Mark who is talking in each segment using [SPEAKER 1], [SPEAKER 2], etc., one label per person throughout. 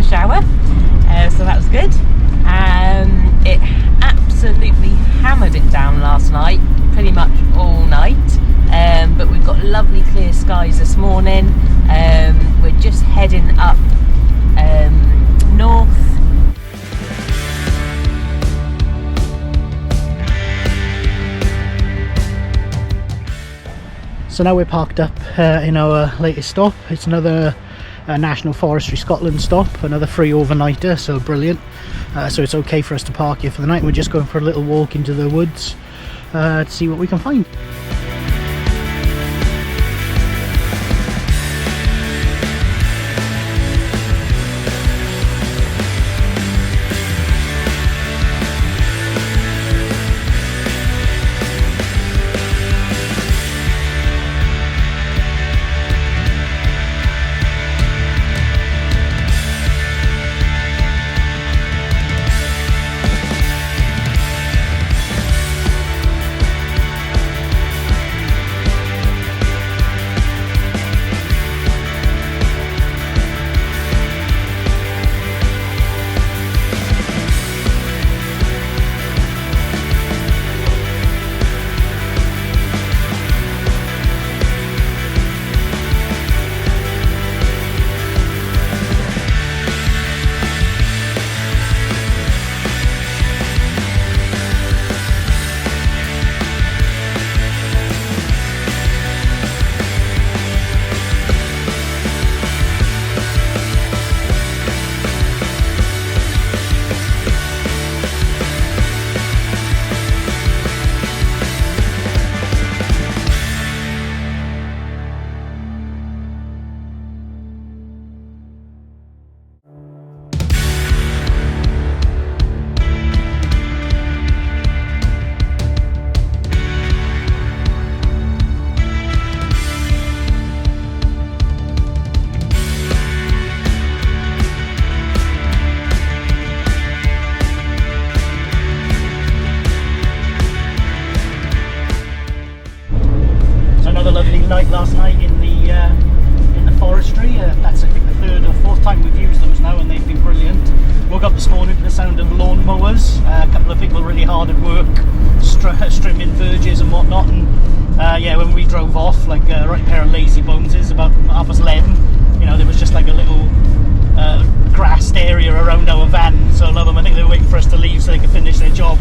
[SPEAKER 1] shower, so that was good. It absolutely hammered it down last night, pretty much all night, but we've got lovely clear skies this morning. We're just heading up north.
[SPEAKER 2] So now we're parked up in our latest stop. It's another National Forestry Scotland stop, another free overnighter, so brilliant. So it's okay for us to park here for the night. We're just going for a little walk into the woods to see what we can find. Last night in the forestry. That's, I think, the third or fourth time we've used those now, and they've been brilliant. Woke up this morning to the sound of lawn mowers. A couple of people really hard at work, trimming verges and whatnot. And yeah, when we drove off, like a right pair of lazy boneses, about 11:30, you know, there was just like a little grassed area around our van. So a lot of them, I think they were waiting for us to leave so they could finish their job.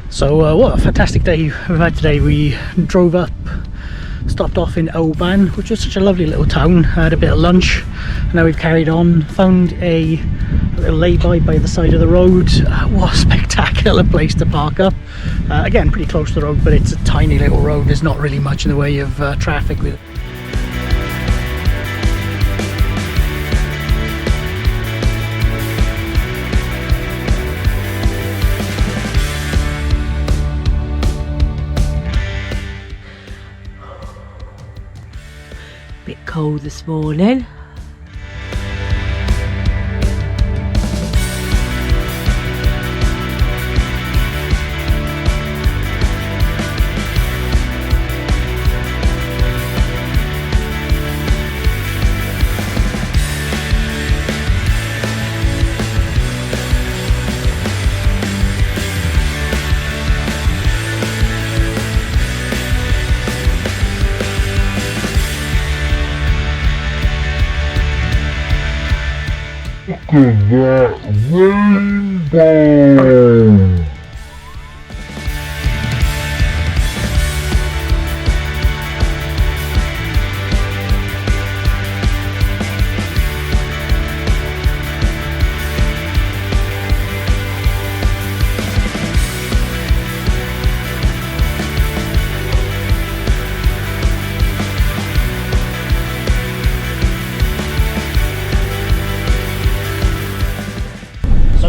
[SPEAKER 2] So what a fantastic day we've had today. We drove up, stopped off in Oban, which was such a lovely little town, had a bit of lunch, and now we've carried on, found a little lay-by by the side of the road. What a spectacular place to park up. Again, pretty close to the road, but it's a tiny little road. There's not really much in the way of traffic with it.
[SPEAKER 1] Bit cold this morning,
[SPEAKER 3] at that rainbow!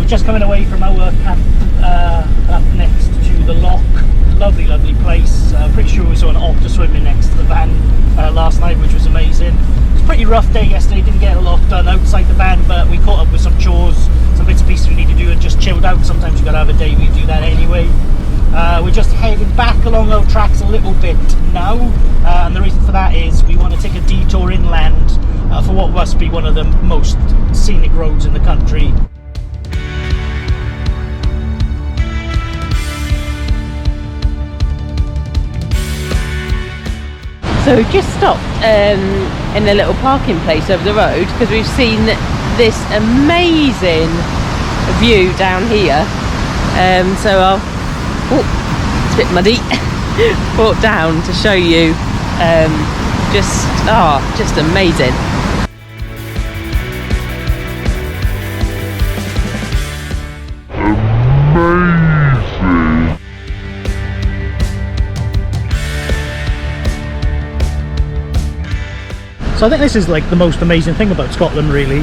[SPEAKER 2] Just coming away from our camp up next to the loch. Lovely place. Pretty sure we saw an otter swimming next to the van last night, which was amazing. It was a pretty rough day yesterday, didn't get a lot done outside the van, but we caught up with some chores, some bits and pieces we need to do, and just chilled out. Sometimes you've got to have a day where you do that anyway. We're just heading back along our tracks a little bit now, and the reason for that is we want to take a detour inland for what must be one of the most scenic roads in the country.
[SPEAKER 1] So we've just stopped in a little parking place over the road because we've seen this amazing view down here. So I'll, it's a bit muddy, brought down to show you. Just amazing.
[SPEAKER 2] So I think this is like the most amazing thing about Scotland, really.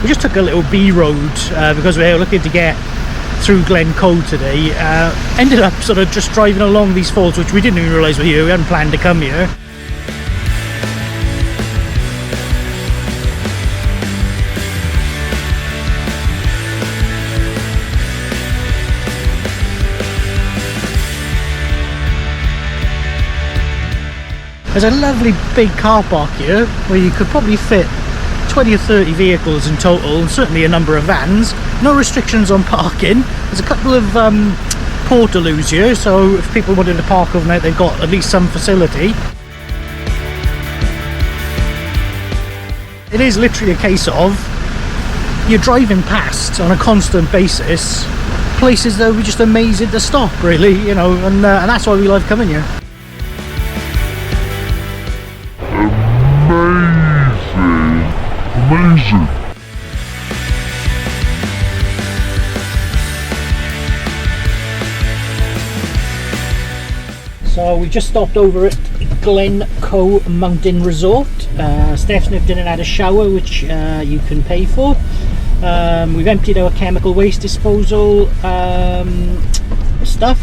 [SPEAKER 2] We just took a little B road because we were looking to get through Glencoe today. Ended up sort of just driving along these falls, which we didn't even realise were here. We hadn't planned to come here. There's a lovely big car park here where you could probably fit 20 or 30 vehicles in total, and certainly a number of vans. No restrictions on parking. There's a couple of portaloos here, so if people wanted to park overnight, they've got at least some facility. It is literally a case of you're driving past on a constant basis places that are just amazing to stop, really, you know, and that's why we love coming here.
[SPEAKER 3] Amazing!
[SPEAKER 2] So we just stopped over at Glencoe Mountain Resort. Steph's nipped in and had a shower, which you can pay for. We've emptied our chemical waste disposal stuff,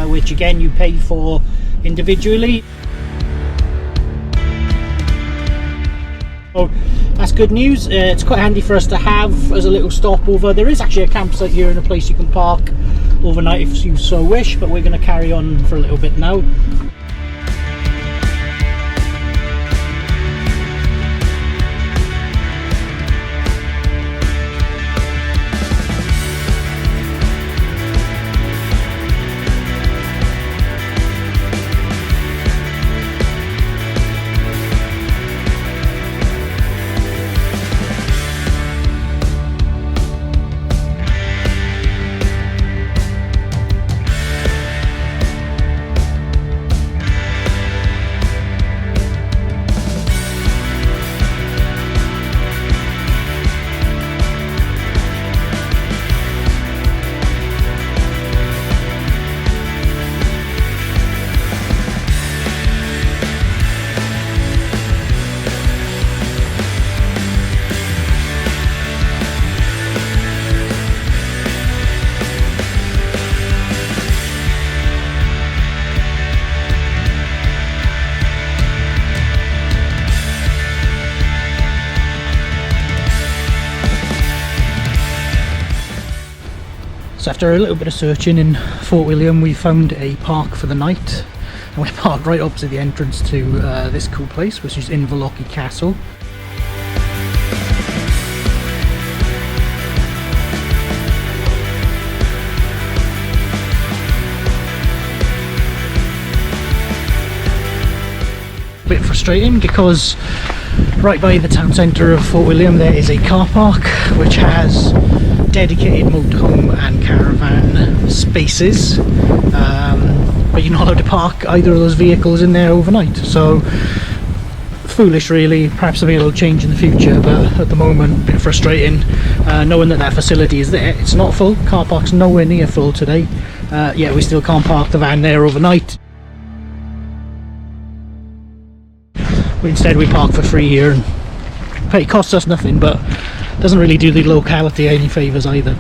[SPEAKER 2] which again you pay for individually. So that's good news. It's quite handy for us to have as a little stopover. There is actually a campsite here and a place you can park overnight if you so wish, but we're going to carry on for a little bit now. So after a little bit of searching in Fort William, we found a park for the night, and we're parked right opposite the entrance to this cool place, which is Vanlife Castle. bit frustrating because right by the town centre of Fort William there is a car park which has dedicated motorhome and caravan spaces, but you're not allowed to park either of those vehicles in there overnight. So foolish really. Perhaps something will change in the future, but at the moment a bit frustrating knowing that that facility is there. It's not full, car park's nowhere near full today, yet we still can't park the van there overnight. Instead we park for free here, and it costs us nothing, but doesn't really do the locality any favours either.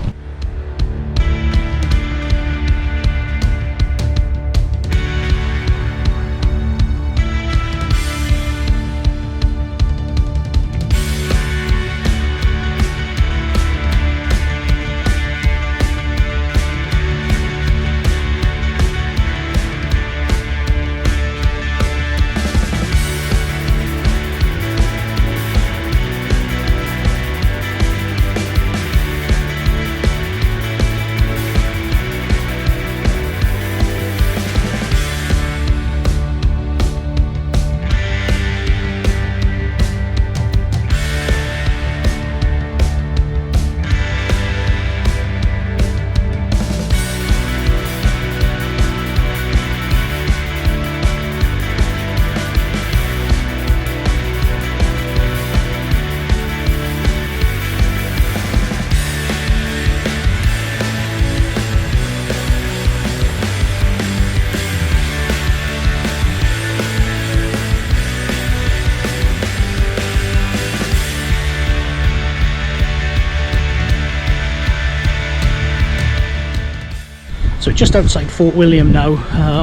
[SPEAKER 2] So just outside Fort William now,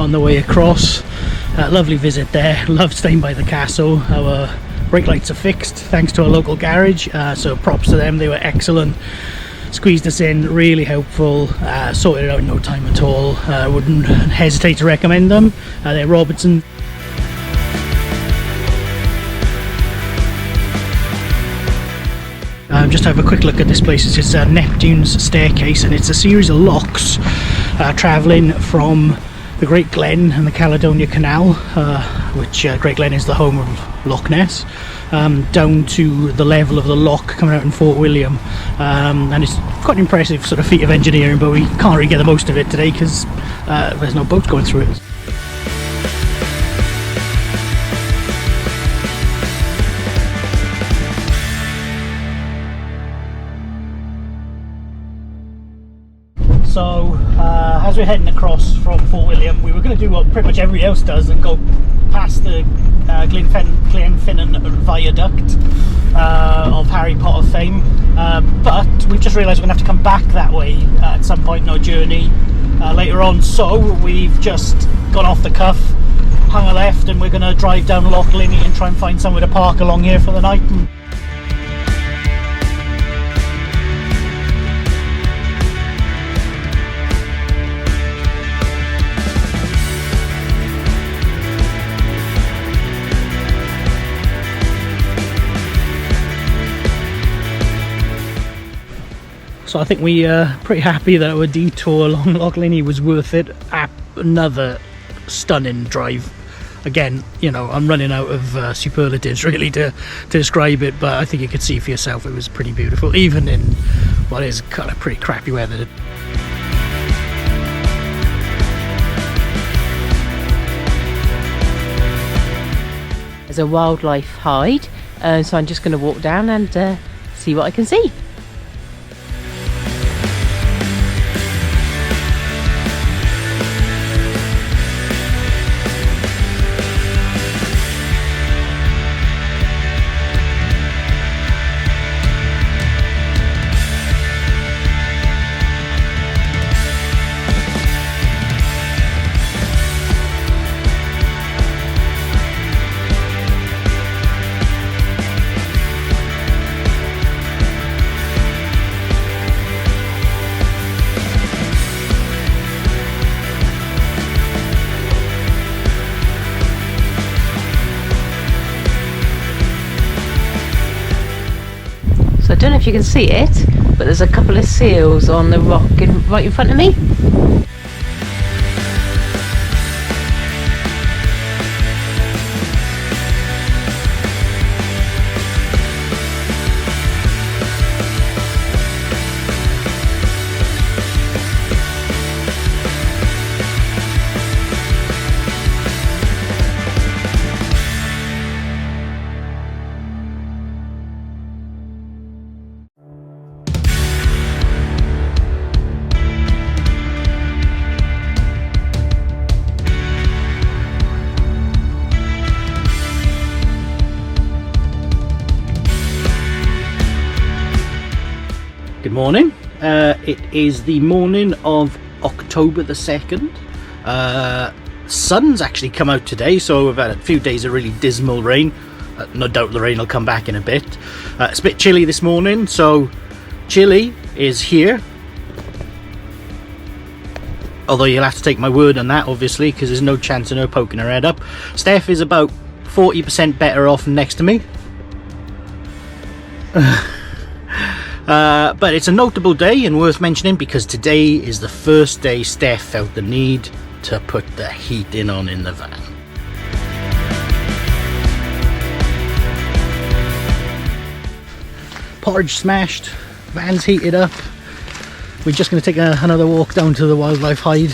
[SPEAKER 2] on the way across. Lovely visit there, loved staying by the castle. Our brake lights are fixed thanks to our local garage, so props to them, they were excellent. Squeezed us in, really helpful, sorted it out in no time at all. Wouldn't hesitate to recommend them. They're Robertson. Just have a quick look at this place. It's just Neptune's Staircase, and it's a series of locks travelling from the Great Glen and the Caledonia Canal, which Great Glen is the home of Loch Ness, down to the level of the loch coming out in Fort William, and it's quite an impressive sort of feat of engineering, but we can't really get the most of it today because there's no boats going through it. So as we're heading across from Fort William, we were going to do what pretty much everybody else does and go past the Glenfinnan Viaduct of Harry Potter fame, but we've just realised we're going to have to come back that way at some point in our journey later on, so we've just gone off the cuff, hung a left, and we're going to drive down Loch Lochy and try and find somewhere to park along here for the night. So I think we are pretty happy that our detour along Loch Lochy was worth it. Another stunning drive. Again, you know, I'm running out of superlatives really to describe it, but I think you could see for yourself it was pretty beautiful, even in what is kind of pretty crappy weather.
[SPEAKER 1] There's a wildlife hide, so I'm just going to walk down and see what I can see. I don't know if you can see it, but there's a couple of seals on the rock right in front of me.
[SPEAKER 2] Good morning. It is the morning of October the 2nd. Sun's actually come out today, so we've had a few days of really dismal rain. No doubt the rain will come back in a bit. It's a bit chilly this morning, so Chilly is here. Although you'll have to take my word on that, obviously, because there's no chance of her poking her head up. Steph is about 40% better off next to me. But it's a notable day and worth mentioning because today is the first day Steph felt the need to put the heating on in the van. Porridge smashed, van's heated up. We're just going to take another walk down to the wildlife hide,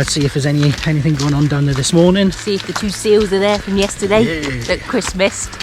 [SPEAKER 2] see if there's anything going on down there this morning.
[SPEAKER 1] See if the 2 seals are there from yesterday that Chris missed.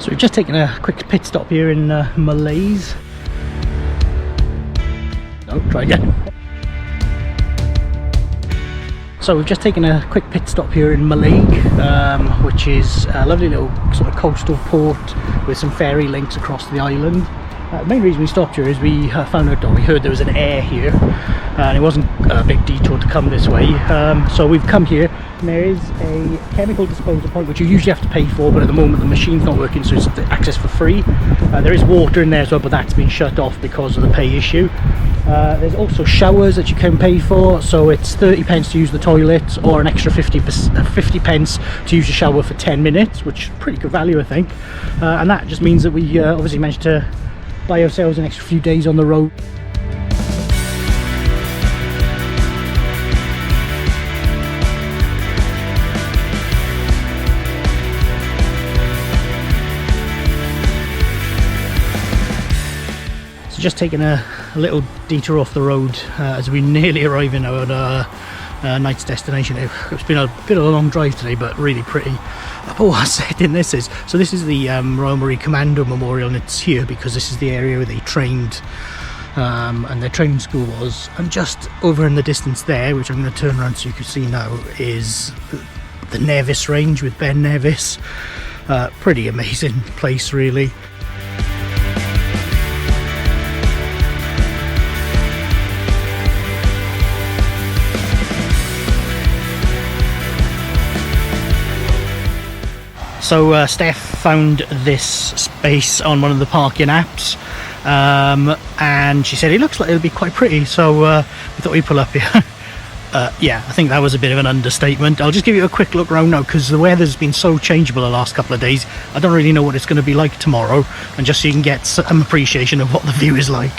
[SPEAKER 2] So we've just taken a quick pit stop here in Malaise. No, try again. So we've just taken a quick pit stop here in Malague, which is a lovely little sort of coastal port with some ferry links across the island. The main reason we stopped here is we found out, or we heard there was an air here, and it wasn't a big detour to come this way. So we've come here, and there is a chemical disposal point which you usually have to pay for, but at the moment the machine's not working, so it's access for free. There is water in there as well, but that's been shut off because of the pay issue. There's also showers that you can pay for, so it's 30 pence to use the toilet, or an extra 50 pence to use the shower for 10 minutes, which is pretty good value, I think. And that just means that we obviously managed to buy ourselves an extra few days on the road. So just taking a little detour off the road as we nearly arrive in our night's destination. It's been a bit of a long drive today, but really pretty. But what I said in this is, so this is the Royal Marine Commando Memorial, and it's here because this is the area where they trained and their training school was. And just over in the distance there, which I'm going to turn around so you can see now, is the Nevis range with Ben Nevis. Pretty amazing place, really. So Steph found this space on one of the parking apps, and she said it looks like it'll be quite pretty, so we thought we'd pull up here. Yeah, I think that was a bit of an understatement. I'll just give you a quick look around now because the weather's been so changeable the last couple of days. I don't really know what it's going to be like tomorrow, and just so you can get some appreciation of what the view is like.